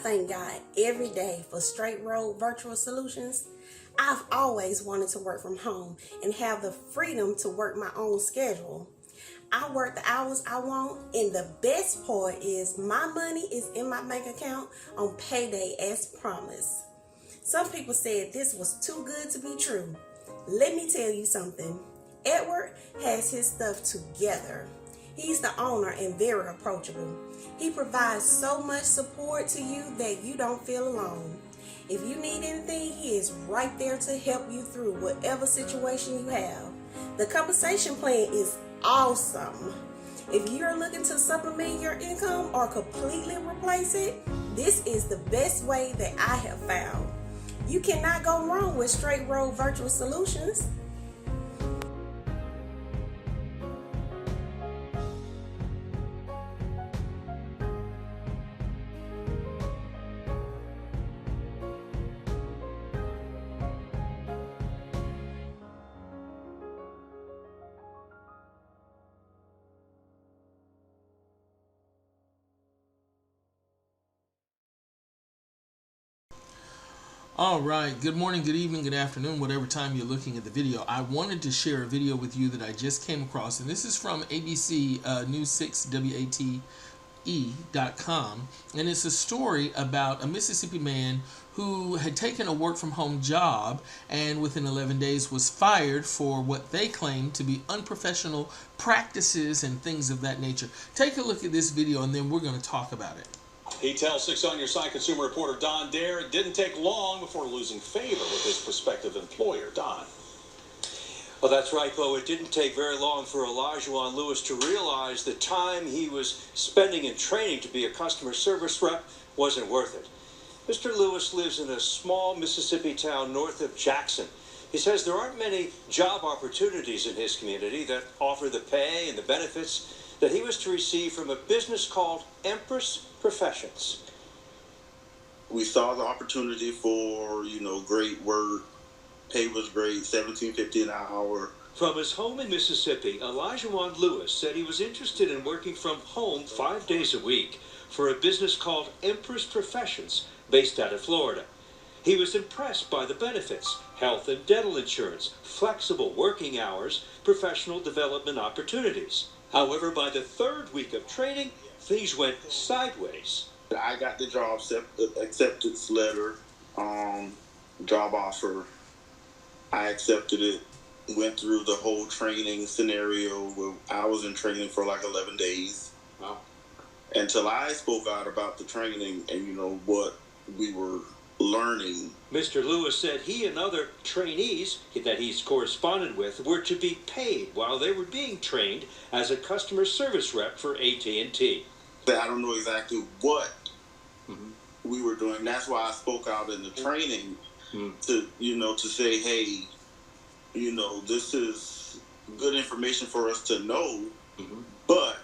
thank God every day for straight road virtual solutions. I've always wanted to work from home and have the freedom to work my own schedule. I work the hours I want, and the best part is my money is in my bank account on payday as promised. Some people said this was too good to be true. Let me tell you something. Edward has his stuff together. He's the owner and very approachable. He provides so much support to you that you don't feel alone. If you need anything, he is right there to help you through whatever situation you have. The compensation plan is awesome. If you're looking to supplement your income or completely replace it, this is the best way that I have found. You cannot go wrong with straight road virtual solutions. All right, good morning, good evening, good afternoon, whatever time you're looking at the video. I wanted to share a video with you that I just came across, and this is from ABC News 6 WATE.com, and it's a story about a Mississippi man who had taken a work from home job and within 11 days was fired for what they claimed to be unprofessional practices and things of that nature. Take a look at this video and then we're going to talk about it. He tells 6 on Your Side consumer reporter Don Dare it didn't take long before losing favor with his prospective employer. Don. Well, that's right, Bo. It didn't take very long for Olajuwon Lewis to realize the time he was spending in training to be a customer service rep wasn't worth it. Mr. Lewis lives in a small Mississippi town north of Jackson. He says there aren't many job opportunities in his community that offer the pay and the benefits that he was to receive from a business called Empress Professions. We saw the opportunity for, great work. Pay was great, $17.50 an hour. From his home in Mississippi, Olajuwon Lewis said he was interested in working from home 5 days a week for a business called Empress Professions, based out of Florida. He was impressed by the benefits: health and dental insurance, flexible working hours, professional development opportunities. However, by the third week of training, things went sideways. I got the job acceptance letter, job offer. I accepted it, went through the whole training scenario. Where I was in training for like 11 days. Wow. Until I spoke out about the training and, what we were learning. Mr. Lewis said he and other trainees that he's corresponded with were to be paid while they were being trained as a customer service rep for AT&T. I don't know exactly what we were doing. That's why I spoke out in the training to, to say, hey, this is good information for us to know, but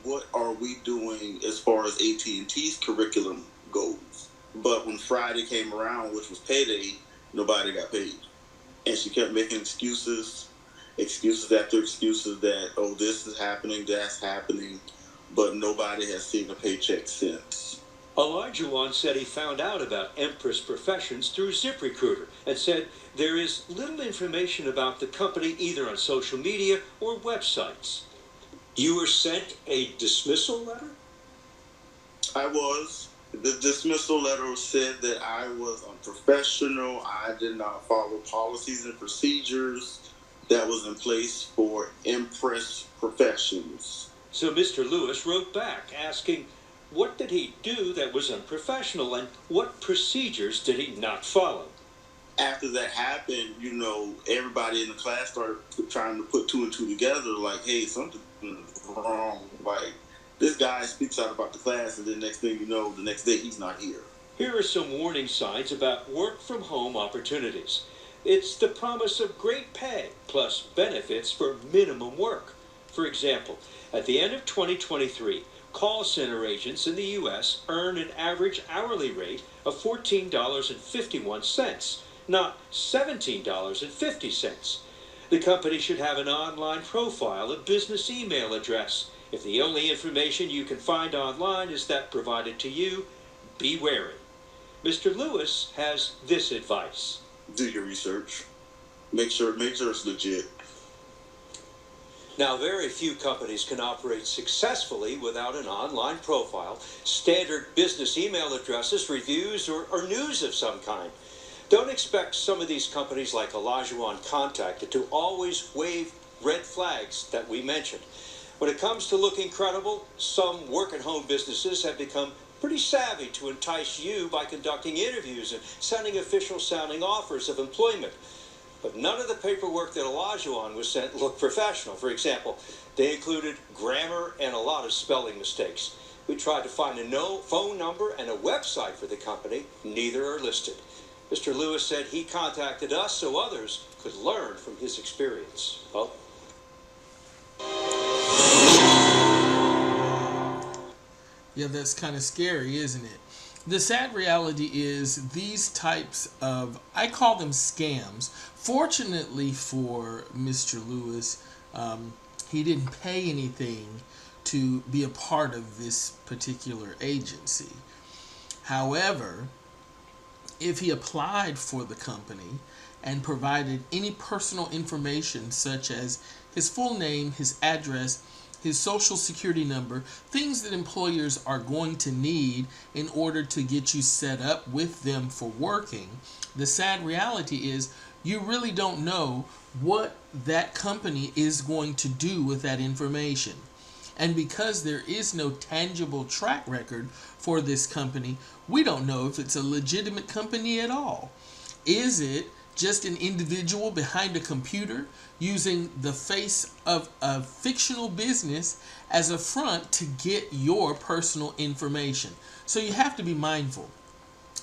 what are we doing as far as AT&T's curriculum goes? But when Friday came around, which was payday, nobody got paid. And she kept making excuses after excuses that, oh, this is happening, that's happening, but nobody has seen a paycheck since. Olajuwon said he found out about Empress Professions through ZipRecruiter and said there is little information about the company either on social media or websites. You were sent a dismissal letter? I was. The dismissal letter said that I was unprofessional. I did not follow policies and procedures that was in place for Empress Professions. So Mr. Lewis wrote back asking, what did he do that was unprofessional and what procedures did he not follow? After that happened, everybody in the class started trying to put 2 and 2 together, like, hey, something's wrong. Like, this guy speaks out about the class, and then next thing you know, the next day he's not here. Here are some warning signs about work-from-home opportunities. It's the promise of great pay plus benefits for minimum work. For example, at the end of 2023, call center agents in the U.S. earn an average hourly rate of $14.51, not $17.50. The company should have an online profile, a business email address. If the only information you can find online is that provided to you, be wary. Mr. Lewis has this advice. Do your research. Make sure it's legit. Now, very few companies can operate successfully without an online profile, standard business email addresses, reviews, or news of some kind. Don't expect some of these companies like Olajuwon Contacted to always wave red flags that we mentioned. When it comes to looking credible, some work-at-home businesses have become pretty savvy to entice you by conducting interviews and sending official-sounding offers of employment. But none of the paperwork that Olajuwon was sent looked professional. For example, they included grammar and a lot of spelling mistakes. We tried to find a phone number and a website for the company. Neither are listed. Mr. Lewis said he contacted us so others could learn from his experience. Well, yeah, that's kind of scary, isn't it? The sad reality is these types of, I call them scams. Fortunately for Mr. Lewis, he didn't pay anything to be a part of this particular agency. However, if he applied for the company and provided any personal information such as his full name, his address, his social security number, things that employers are going to need in order to get you set up with them for working, the sad reality is you really don't know what that company is going to do with that information. And because there is no tangible track record for this company, we don't know if it's a legitimate company at all. Is it just an individual behind a computer using the face of a fictional business as a front to get your personal information? So you have to be mindful.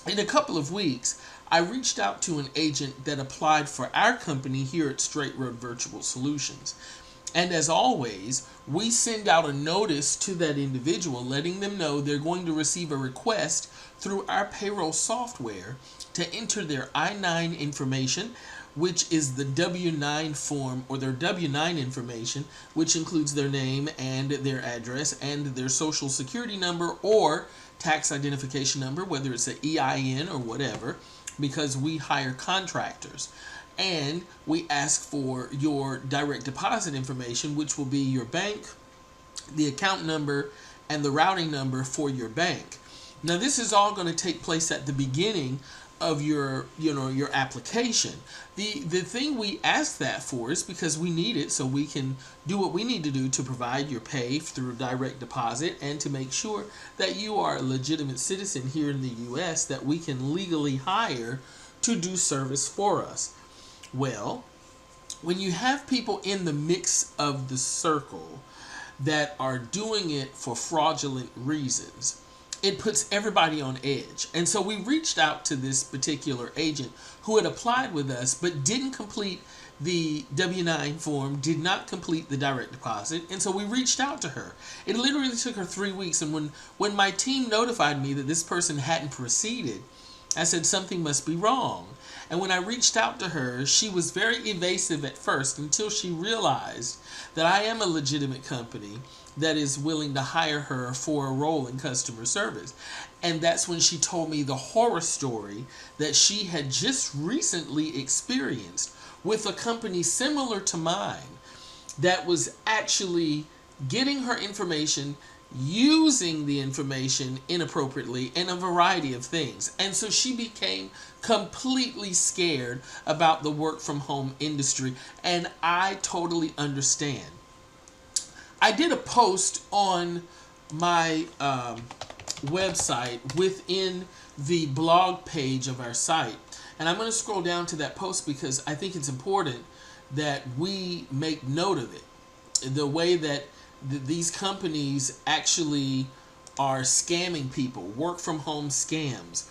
In a couple of weeks, I reached out to an agent that applied for our company here at Straight Road Virtual Solutions. And as always, we send out a notice to that individual letting them know they're going to receive a request through our payroll software to enter their I-9 information, which is the W-9 form, or their W-9 information, which includes their name and their address and their social security number or tax identification number, whether it's an EIN or whatever, because we hire contractors. And we ask for your direct deposit information, which will be your bank, the account number, and the routing number for your bank. Now, this is all going to take place at the beginning of your application. The thing we ask that for is because we need it so we can do what we need to do to provide your pay through direct deposit and to make sure that you are a legitimate citizen here in the U.S. that we can legally hire to do service for us. Well, when you have people in the mix of the circle that are doing it for fraudulent reasons, it puts everybody on edge. And so we reached out to this particular agent who had applied with us but didn't complete the W-9 form, did not complete the direct deposit, and so we reached out to her. It literally took her 3 weeks, and when my team notified me that this person hadn't proceeded, I said something must be wrong. And when I reached out to her, she was very evasive at first until she realized that I am a legitimate company that is willing to hire her for a role in customer service. And that's when she told me the horror story that she had just recently experienced with a company similar to mine that was actually getting her information, using the information inappropriately, and a variety of things. And so she became completely scared about the work from home industry, and I totally understand. I did a post on my website within the blog page of our site, and I'm going to scroll down to that post because I think it's important that we make note of it. The way that these companies actually are scamming people, work from home scams.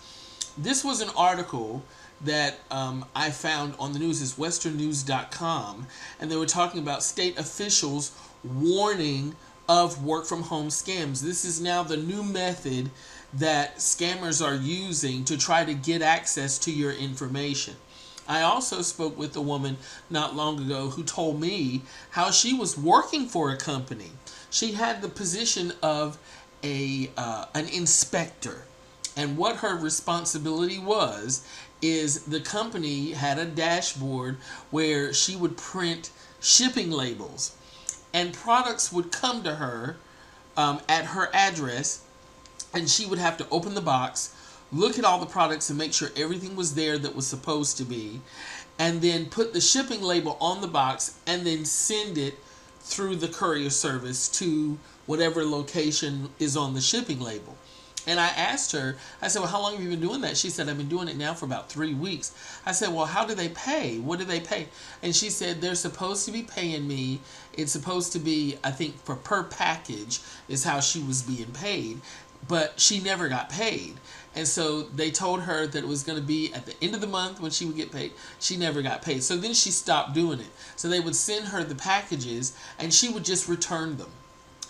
This was an article that I found on the news. It's westernnews.com, and they were talking about state officials warning of work from home scams. This is now the new method that scammers are using to try to get access to your information. I also spoke with a woman not long ago who told me how she was working for a company. She had the position of an inspector, And what her responsibility was is the company had a dashboard where she would print shipping labels, and products would come to her at her address, and she would have to open the box, look at all the products and make sure everything was there that was supposed to be, and then put the shipping label on the box and then send it through the courier service to whatever location is on the shipping label. And I asked her, I said, well, how long have you been doing that? She said, I've been doing it now for about 3 weeks. I said, well, how do they pay? What do they pay? And she said, they're supposed to be paying me. It's supposed to be, I think, for per package is how she was being paid. But she never got paid. And so they told her that it was going to be at the end of the month when she would get paid. She never got paid. So then she stopped doing it. So they would send her the packages and she would just return them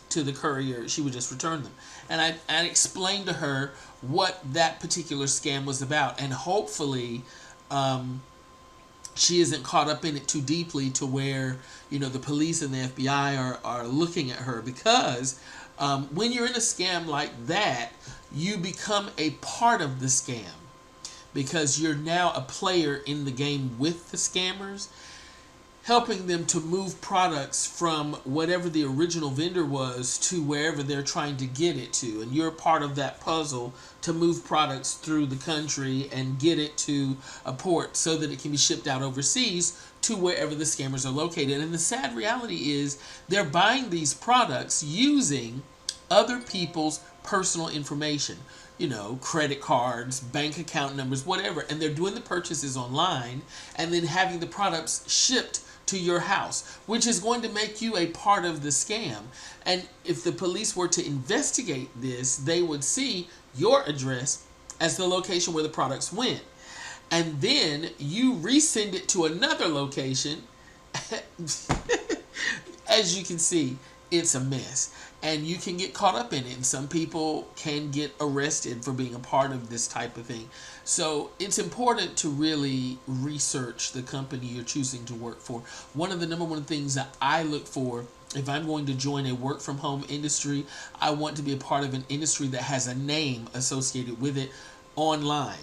to the courier. She would just return them. And I explained to her what that particular scam was about. And hopefully she isn't caught up in it too deeply to where, you know, the police and the FBI are looking at her. Because when you're in a scam like that, you become a part of the scam. Because you're now a player in the game with the scammers, helping them to move products from whatever the original vendor was to wherever they're trying to get it to. And you're part of that puzzle to move products through the country and get it to a port so that it can be shipped out overseas to wherever the scammers are located. And the sad reality is they're buying these products using other people's personal information. You know, credit cards, bank account numbers, whatever. And they're doing the purchases online and then having the products shipped to your house, which is going to make you a part of the scam. And if the police were to investigate this, they would see your address as the location where the products went. And then you resend it to another location. As you can see, it's a mess. And you can get caught up in it. And some people can get arrested for being a part of this type of thing. So it's important to really research the company you're choosing to work for. One of the number one things that I look for if I'm going to join a work from home industry, I want to be a part of an industry that has a name associated with it online,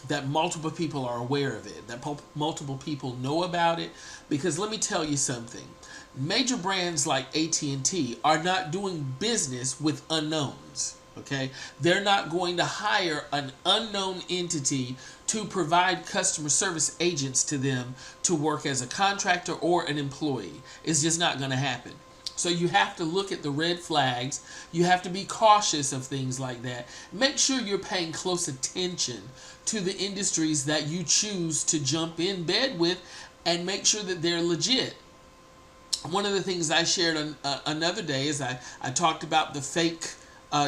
that multiple people are aware of it, that multiple people know about it. Because let me tell you something, major brands like AT&T are not doing business with unknowns. Okay, they're not going to hire an unknown entity to provide customer service agents to them to work as a contractor or an employee. It's just not going to happen. So you have to look at the red flags. You have to be cautious of things like that. Make sure you're paying close attention to the industries that you choose to jump in bed with, and make sure that they're legit. One of the things I shared on another day is I talked about the fake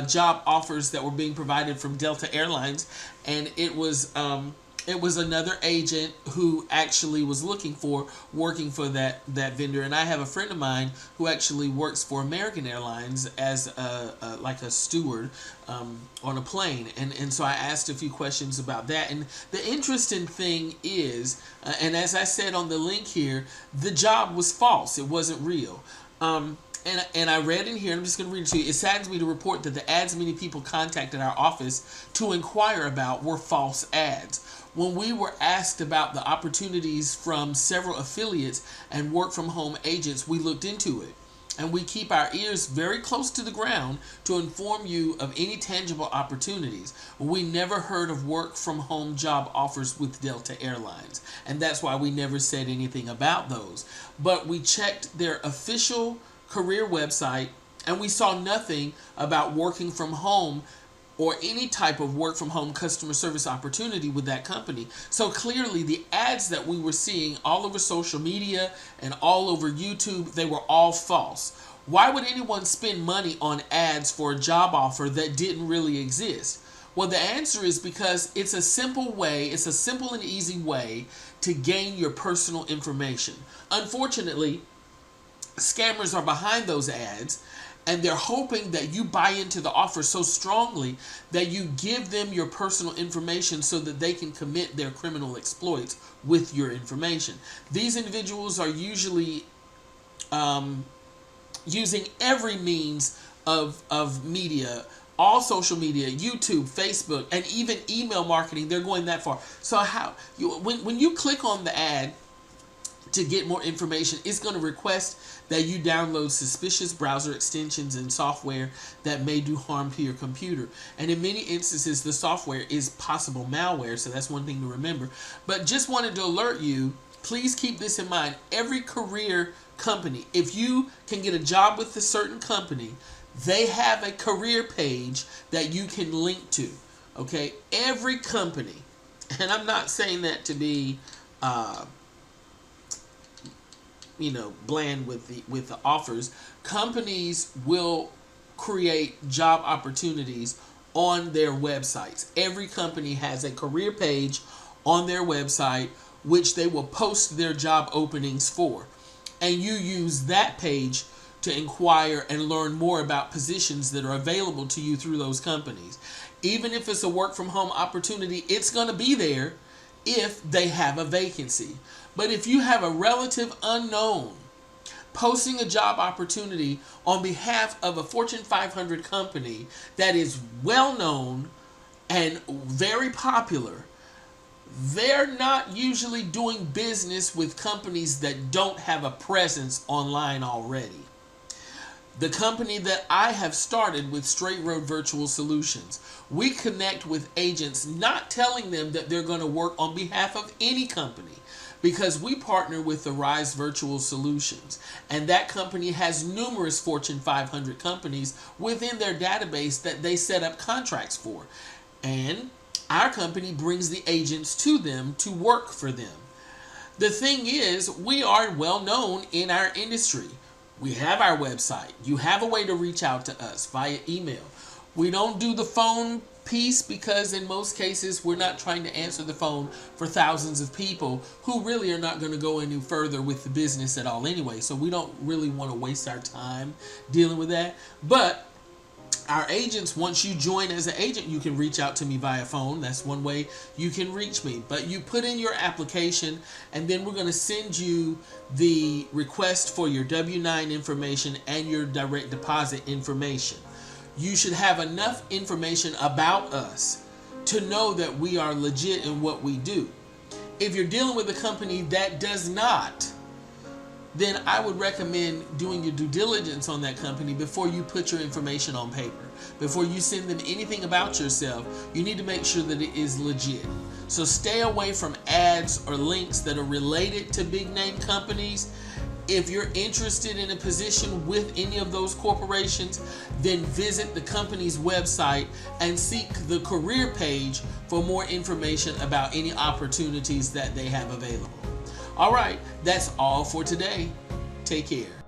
job offers that were being provided from Delta Airlines, and it was another agent who actually was looking for working for that vendor. And I have a friend of mine who actually works for American Airlines as like a steward on a plane, and so I asked a few questions about that. And the interesting thing is, and as I said on the link here, the job was false. It wasn't real. And I read in here, I'm just going to read it to you. It saddens me to report that the ads many people contacted our office to inquire about were false ads. When we were asked about the opportunities from several affiliates and work from home agents, we looked into it. And we keep our ears very close to the ground to inform you of any tangible opportunities. We never heard of work from home job offers with Delta Airlines. And that's why we never said anything about those. But we checked their official career website, and we saw nothing about working from home or any type of work from home customer service opportunity with that company. So clearly the ads that we were seeing all over social media and all over YouTube, they were all false. Why would anyone spend money on ads for a job offer that didn't really exist? Well, the answer is because it's a simple way, it's a simple and easy way to gain your personal information. Unfortunately, scammers are behind those ads, and they're hoping that you buy into the offer so strongly that you give them your personal information so that they can commit their criminal exploits with your information. These individuals are usually using every means of media, all social media, YouTube, Facebook, and even email marketing. They're going that far. So when you click on the ad to get more information, it's going to request that you download suspicious browser extensions and software that may do harm to your computer. And in many instances, the software is possible malware, so that's one thing to remember. But just wanted to alert you, please keep this in mind. Every career company, if you can get a job with a certain company, they have a career page that you can link to. Okay, every company, and I'm not saying that to be bland with the offers. Companies will create job opportunities on their websites. Every company has a career page on their website which they will post their job openings for, and you use that page to inquire and learn more about positions that are available to you through those companies. Even if it's a work from home opportunity, it's going to be there if they have a vacancy. But if you have a relative unknown posting a job opportunity on behalf of a Fortune 500 company that is well known and very popular, they're not usually doing business with companies that don't have a presence online already. The company that I have started with Straight Road Virtual Solutions, we connect with agents, not telling them that they're going to work on behalf of any company, because we partner with the Rise Virtual Solutions, and that company has numerous Fortune 500 companies within their database that they set up contracts for, and our company brings the agents to them to work for them. The thing is, we are well known in our industry. We have our website. You have a way to reach out to us via email. We don't do the phone piece because in most cases we're not trying to answer the phone for thousands of people who really are not going to go any further with the business at all anyway. So we don't really want to waste our time dealing with that. But our agents, once you join as an agent, you can reach out to me via phone. That's one way you can reach me. But you put in your application, and then we're going to send you the request for your W-9 information and your direct deposit information. You should have enough information about us to know that we are legit in what we do. If you're dealing with a company that does not, then I would recommend doing your due diligence on that company before you put your information on paper. Before you send them anything about yourself, you need to make sure that it is legit. So stay away from ads or links that are related to big name companies. If you're interested in a position with any of those corporations, then visit the company's website and seek the career page for more information about any opportunities that they have available. All right, that's all for today. Take care.